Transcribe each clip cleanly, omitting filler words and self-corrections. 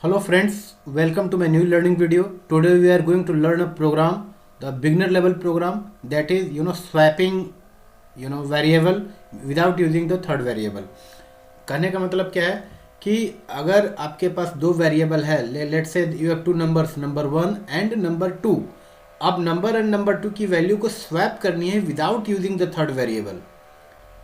Hello friends, welcome to my new learning video. Today we are going to learn a program, the beginner level program, that is swapping variable without using the third variable. कहने का मतलब क्या है कि अगर आपके पास दो variable है, let's say you have two numbers, number 1 and number 2. अब नंबर एंड नंबर 2 की वैल्यू को स्वैप करनी है without using the third variable.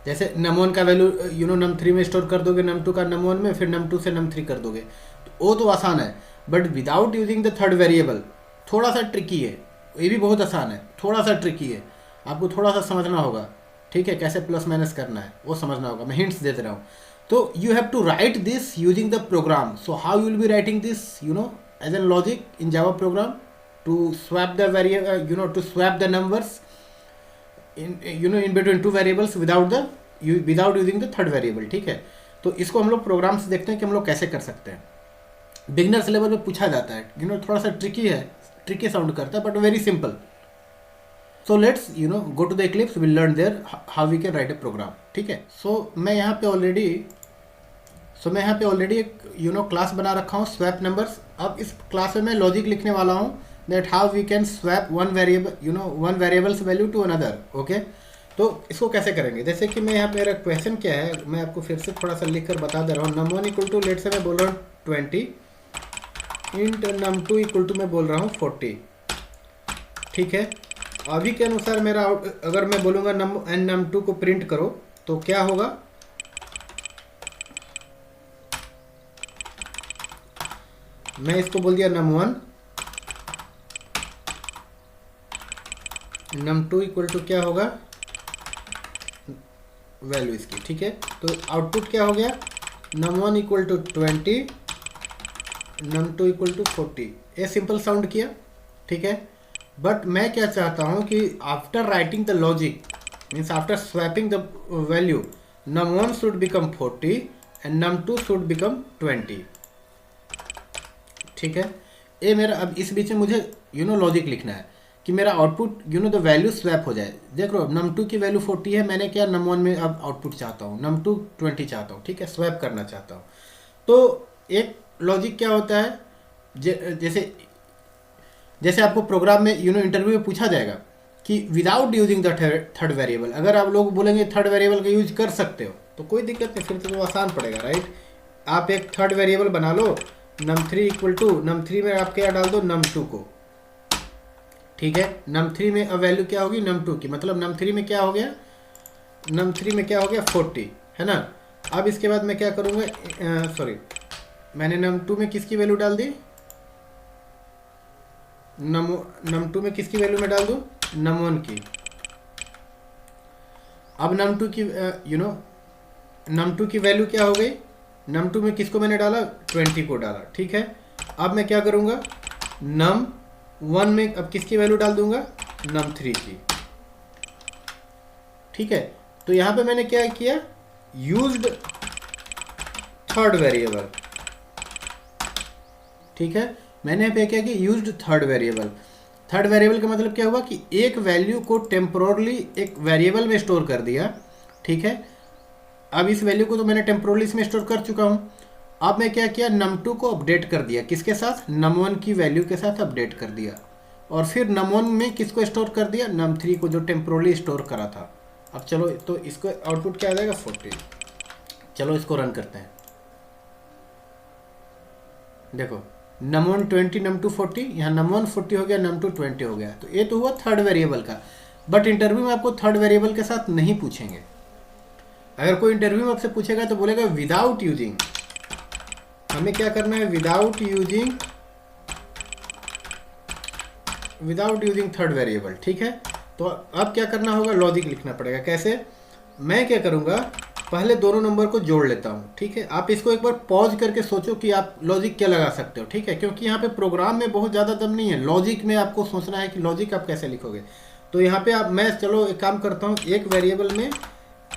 जैसे num1 का वैल्यू num3 में स्टोर कर दोगे, num2 का num1 में, फिर num2 से num3 कर दोगे, तो वो तो आसान है. But without using the third variable थोड़ा सा ट्रिकी है. ये भी बहुत आसान है, थोड़ा सा ट्रिकी है. आपको थोड़ा सा समझना होगा, ठीक है, कैसे प्लस माइनस करना है वो समझना होगा. मैं हिंट्स दे रहा हूँ. तो you have to write this using the program. So how you will be writing this as an logic in Java program to swap the variable, to swap the numbers in between two variables without using the third variable. ठीक है, तो इसको हम लोग programme से देखते हैं कि हम लोग कैसे कर सकते हैं. बिगनर्स लेवल पे पूछा जाता है, थोड़ा सा ट्रिकी है, ट्रिकी साउंड करता है, but very simple. So let's go to the Eclipse, will learn there how we can write a program. ठीक है, सो मैं यहाँ पे ऑलरेडी एक क्लास बना रखा हूँ स्वैप नंबर्स. अब इस क्लास में मैं लॉजिक लिखने वाला हूँ that how we can swap one variable's value to another. okay, तो इसको कैसे करेंगे. जैसे कि मैं यहाँ पे मेरा क्वेश्चन क्या है, मैं आपको फिर से थोड़ा सा लिख कर बता दे रहा हूँ. num1 इक्वल टू, लेट से मैं बोल रहा हूँ 20 इंट num2 इक्वल टू मैं बोल रहा हूँ 40. ठीक है, अभी के अनुसार मेरा अगर मैं बोलूँगा num2 को प्रिंट करो तो क्या होगा. मैं इसको बोल दिया num1, num2 इक्वल टू क्या होगा, वैल्यू इसकी. ठीक है, तो आउटपुट क्या हो गया, num1 equal to 20, num2 equal to 40. ये सिंपल साउंड किया. ठीक है, बट मैं क्या चाहता हूँ कि after writing the logic, means after swapping the value, num1 should become 40 and num2 should become 20. ठीक है, ये मेरा, अब इस बीच में मुझे लॉजिक लिखना है कि मेरा आउटपुट द वैल्यू स्वैप हो जाए. देख लो, num2 की वैल्यू 40 है, मैंने क्या num1 में अब आउटपुट चाहता हूँ, num2 20 चाहता हूँ. ठीक है, स्वैप करना चाहता हूँ. तो एक लॉजिक क्या होता है, जैसे आपको प्रोग्राम में इंटरव्यू में पूछा जाएगा कि without using the third variable. अगर आप लोग बोलेंगे थर्ड वेरिएबल का यूज कर सकते हो तो कोई दिक्कत नहीं, फिर तो आसान पड़ेगा, राइट. आप एक थर्ड वेरिएबल बना लो, num3 इक्वल टू, num3 में आप क्या डाल दो, num2 को. ठीक है, num3 में अब वैल्यू क्या होगी, num2 की, मतलब num3 में क्या हो गया, 40 है ना. अब इसके बाद मैं क्या करूँगा, मैंने num2 में किसकी वैल्यू डाल दी, num2 में किसकी वैल्यू में डाल दूँ, num1 की. अब num2 की num2 की वैल्यू क्या हो गई, num2 में किसको मैंने डाला, 20 को डाला. ठीक है, अब मैं क्या करूँगा, num1 में अब किसकी वैल्यू डाल दूंगा, num3 की. ठीक है, तो यहां पे मैंने क्या किया, यूज्ड थर्ड वेरिएबल. ठीक है, मैंने यहाँ पे क्या किया, used third variable. Third variable का मतलब क्या हुआ कि एक वैल्यू को टेम्पोरली एक वेरिएबल में स्टोर कर दिया. ठीक है, अब इस वैल्यू को तो मैंने टेम्पोरली इसमें स्टोर कर चुका हूं. अब मैं क्या किया, num2 को अपडेट कर दिया, किसके साथ, num1 की वैल्यू के साथ अपडेट कर दिया. और फिर num1 में किसको स्टोर कर दिया, num3 को, जो टेम्पोरली स्टोर करा था. अब चलो, तो इसको आउटपुट क्या आ जाएगा, 40. चलो इसको रन करते हैं. देखो, num1 20, num2 40, यहाँ num1 40 हो गया, num2 20 हो गया. तो ये तो हुआ थर्ड वेरिएबल का. बट इंटरव्यू में आपको थर्ड वेरिएबल के साथ नहीं पूछेंगे. अगर कोई इंटरव्यू में आपसे पूछेगा तो बोलेगा विदाउट यूजिंग. हमें क्या करना है, विदाउट यूजिंग थर्ड वेरिएबल. ठीक है, तो अब क्या करना होगा, लॉजिक लिखना पड़ेगा. कैसे, मैं क्या करूंगा, पहले दोनों नंबर को जोड़ लेता हूं. ठीक है, आप इसको एक बार पॉज करके सोचो कि आप लॉजिक क्या लगा सकते हो. ठीक है, क्योंकि यहाँ पे प्रोग्राम में बहुत ज़्यादा दम नहीं है, लॉजिक में आपको सोचना है कि लॉजिक आप कैसे लिखोगे. तो यहाँ पे मैं चलो एक काम करता हूँ, एक वेरिएबल में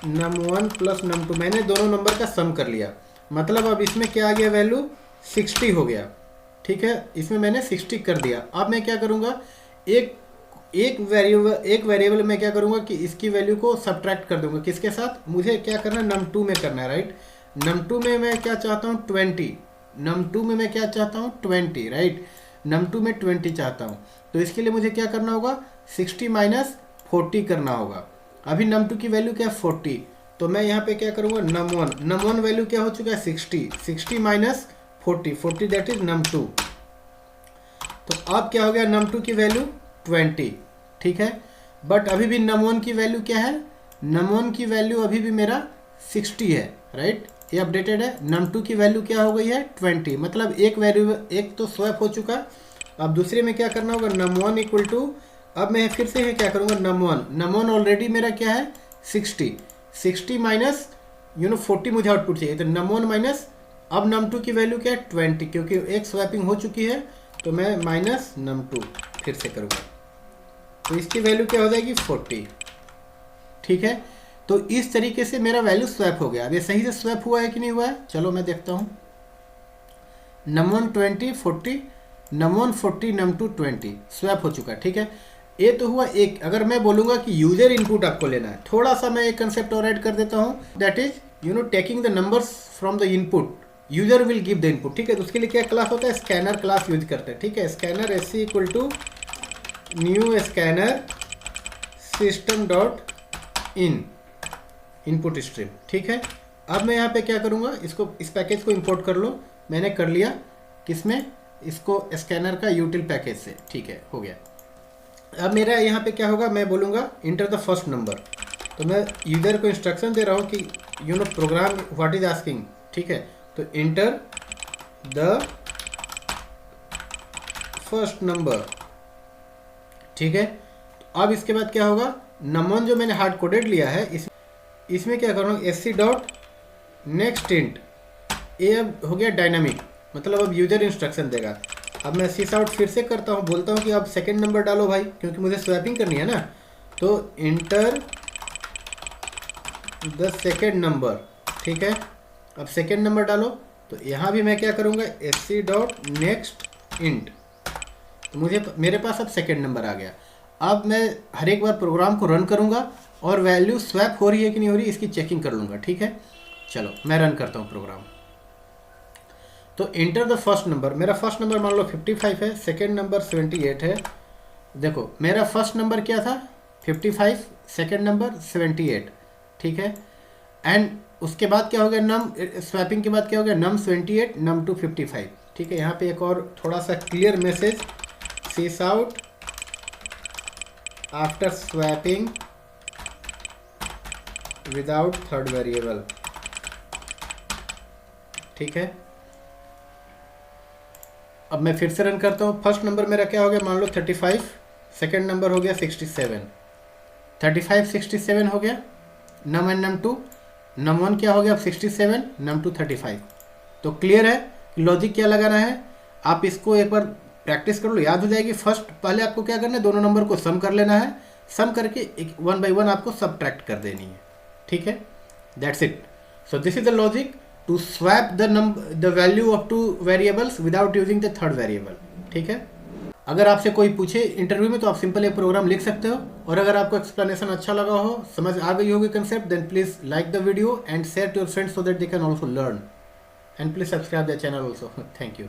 num1 प्लस num2, मैंने दोनों नंबर का सम कर लिया. मतलब अब इसमें क्या आ गया, वैल्यू 60 हो गया. ठीक है, इसमें मैंने 60 कर दिया. अब मैं क्या करूँगा, एक वेरिएबल में क्या करूँगा कि इसकी वैल्यू को सब्ट्रैक्ट कर दूंगा, किसके साथ, मुझे क्या करना है, num2 में करना है, राइट. num2 में मैं क्या चाहता हूँ, 20. num2 में मैं क्या चाहता हूँ 20, राइट। num2 में 20 चाहता हूँ, तो इसके लिए मुझे क्या करना होगा 60 माइनस 40 करना होगा। अभी num2 की वैल्यू क्या है 40, तो मैं यहाँ पे क्या करूँगा num1 वैल्यू क्या हो चुका है 60 माइनस 40 दैट इज num2। तो अब क्या हो गया num2 की वैल्यू 20, ठीक है। बट अभी भी num1 की वैल्यू क्या है, num1 की वैल्यू अभी भी मेरा 60 है, राइट, ये अपडेटेड है। num2 की वैल्यू क्या हो गई है 20, मतलब एक वैल्यू एक तो स्वैप हो चुका। अब दूसरे में क्या करना होगा num1 इक्वल टू, अब मैं फिर से क्या करूँगा num1 ऑलरेडी मेरा क्या है 60 माइनस 40 मुझे आउटपुट चाहिए, तो num1 माइनस अब num2 की वैल्यू क्या है 20, क्योंकि एक स्वैपिंग हो चुकी है, तो मैं माइनस num2 फिर से करूँगा, तो इसकी वैल्यू क्या हो जाएगी 40, ठीक है। तो इस तरीके से मेरा वैल्यू स्वैप हो गया। अब ये सही से स्वैप हुआ है कि नहीं हुआ है, चलो मैं देखता हूँ। num1 20 40, num1 40 num2 20 स्वैप हो चुका है, ठीक है। ये तो हुआ एक। अगर मैं बोलूँगा कि यूजर इनपुट आपको लेना है, थोड़ा सा मैं एक कंसेप्ट और ऐड कर देता हूँ, that is taking the numbers from the input, user will give the input, ठीक है। तो उसके लिए क्या क्लास होता है, स्कैनर क्लास यूज करते हैं, ठीक है। Scanner SC equal to new scanner system dot in input stream, ठीक है। अब मैं यहाँ पे क्या करूँगा, इसको इस पैकेज को इंपोर्ट कर लो, मैंने कर लिया किसमें, इसको स्कैनर का यूटिल पैकेज से, ठीक है, हो गया। अब मेरा यहाँ पे क्या होगा, मैं बोलूँगा इंटर द फर्स्ट नंबर, तो मैं यूजर को इंस्ट्रक्शन दे रहा हूँ कि प्रोग्राम व्हाट इज आस्किंग, ठीक है। तो इंटर द फर्स्ट नंबर, ठीक है। अब इसके बाद क्या होगा, num1 जो मैंने हार्ड कोडेड लिया है इसमें क्या करूँगा SC डॉट नेक्स्ट इंट, ये अब हो गया डायनामिक, मतलब अब यूजर इंस्ट्रक्शन देगा। अब मैं सीस आउट फिर से करता हूँ, बोलता हूँ कि अब सेकंड नंबर डालो भाई, क्योंकि मुझे स्वैपिंग करनी है ना। तो इंटर द सेकेंड नंबर, ठीक है। अब सेकेंड नंबर डालो, तो यहाँ भी मैं क्या करूँगा SC डॉट नेक्स्ट इंट, तो मेरे पास अब सेकेंड नंबर आ गया। अब मैं हर एक बार प्रोग्राम को रन करूँगा और वैल्यू स्वैप हो रही है कि नहीं हो रही इसकी चेकिंग कर लूँगा, ठीक है। चलो मैं रन करता हूँ प्रोग्राम। तो इंटर द फर्स्ट नंबर, मेरा फर्स्ट नंबर मान लो 55 है, सेकेंड नंबर 78 है। देखो मेरा फर्स्ट नंबर क्या था 55, सेकेंड नंबर 78, ठीक है। एंड उसके बाद क्या हो गया, स्वैपिंग के बाद क्या हो गया, num 78 num2 55, ठीक है। यहाँ पे एक और थोड़ा सा clear message, sees out after swapping without third variable, ठीक है। अब मैं फिर से रन करता हूँ। फर्स्ट नंबर मेरा क्या हो गया, मान लो 35, सेकेंड नंबर हो गया 67, 35 67 हो गया। num एंड num2, num1 क्या हो गया अब 67, num2 35। तो क्लियर है लॉजिक क्या लगाना है, आप इसको एक बार प्रैक्टिस कर लो, याद हो जाएगी। फर्स्ट पहले आपको क्या करना है, दोनों नंबर को सम कर लेना है, सम करके एक 1 by 1 आपको सब्ट्रैक्ट कर देनी है, ठीक है। That's it. So this is the logic to swap the value of 2 variables without using the third variable, ठीक है। अगर आपसे कोई पूछे इंटरव्यू में तो आप सिंपल एक प्रोग्राम लिख सकते हो। और अगर आपको एक्सप्लेनेशन अच्छा लगा हो, समझ आ गई होगी concept, then please like the video and share to your friends so that they can also learn, and please subscribe the channel also. Thank you.